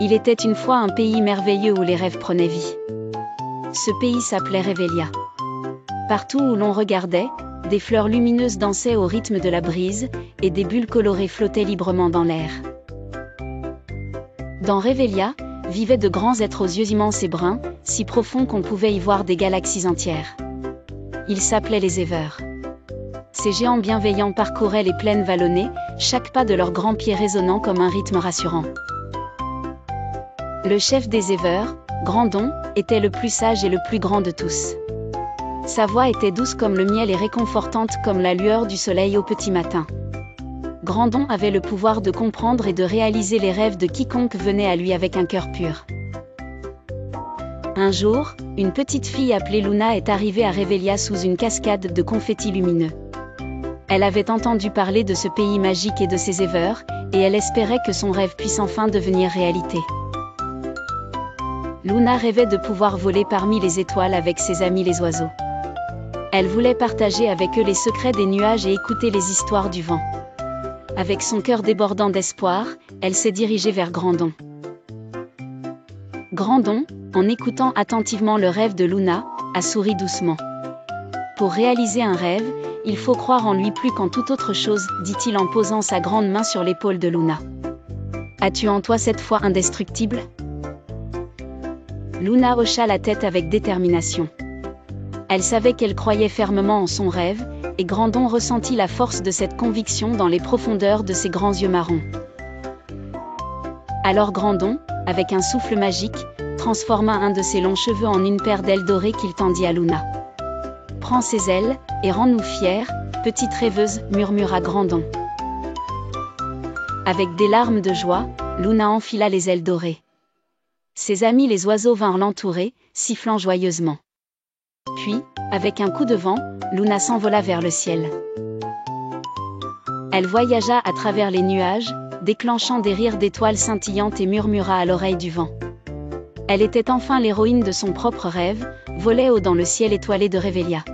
Il était une fois un pays merveilleux où les rêves prenaient vie. Ce pays s'appelait Revelia. Partout où l'on regardait, des fleurs lumineuses dansaient au rythme de la brise, et des bulles colorées flottaient librement dans l'air. Dans Revelia, vivaient de grands êtres aux yeux immenses et bruns, si profonds qu'on pouvait y voir des galaxies entières. Ils s'appelaient les Éveurs. Ces géants bienveillants parcouraient les plaines vallonnées, chaque pas de leurs grands pieds résonnant comme un rythme rassurant. Le chef des Éveurs, Grandon, était le plus sage et le plus grand de tous. Sa voix était douce comme le miel et réconfortante comme la lueur du soleil au petit matin. Grandon avait le pouvoir de comprendre et de réaliser les rêves de quiconque venait à lui avec un cœur pur. Un jour, une petite fille appelée Luna est arrivée à Revelia sous une cascade de confettis lumineux. Elle avait entendu parler de ce pays magique et de ses Éveurs, et elle espérait que son rêve puisse enfin devenir réalité. Luna rêvait de pouvoir voler parmi les étoiles avec ses amis les oiseaux. Elle voulait partager avec eux les secrets des nuages et écouter les histoires du vent. Avec son cœur débordant d'espoir, elle s'est dirigée vers Grandon. Grandon, en écoutant attentivement le rêve de Luna, a souri doucement. Pour réaliser un rêve, il faut croire en lui plus qu'en toute autre chose, dit-il en posant sa grande main sur l'épaule de Luna. As-tu en toi cette foi indestructible ? Luna hocha la tête avec détermination. Elle savait qu'elle croyait fermement en son rêve, et Grandon ressentit la force de cette conviction dans les profondeurs de ses grands yeux marrons. Alors Grandon, avec un souffle magique, transforma un de ses longs cheveux en une paire d'ailes dorées qu'il tendit à Luna. « Prends ces ailes, et rends-nous fiers, petite rêveuse, » murmura Grandon. Avec des larmes de joie, Luna enfila les ailes dorées. Ses amis les oiseaux vinrent l'entourer, sifflant joyeusement. Puis, avec un coup de vent, Luna s'envola vers le ciel. Elle voyagea à travers les nuages, déclenchant des rires d'étoiles scintillantes et murmura à l'oreille du vent. Elle était enfin l'héroïne de son propre rêve, volait haut dans le ciel étoilé de Revelia.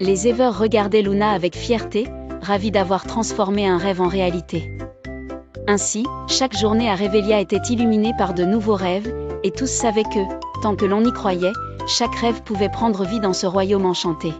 Les Éveurs regardaient Luna avec fierté, ravis d'avoir transformé un rêve en réalité. Ainsi, chaque journée à Revelia était illuminée par de nouveaux rêves, et tous savaient que, tant que l'on y croyait, chaque rêve pouvait prendre vie dans ce royaume enchanté.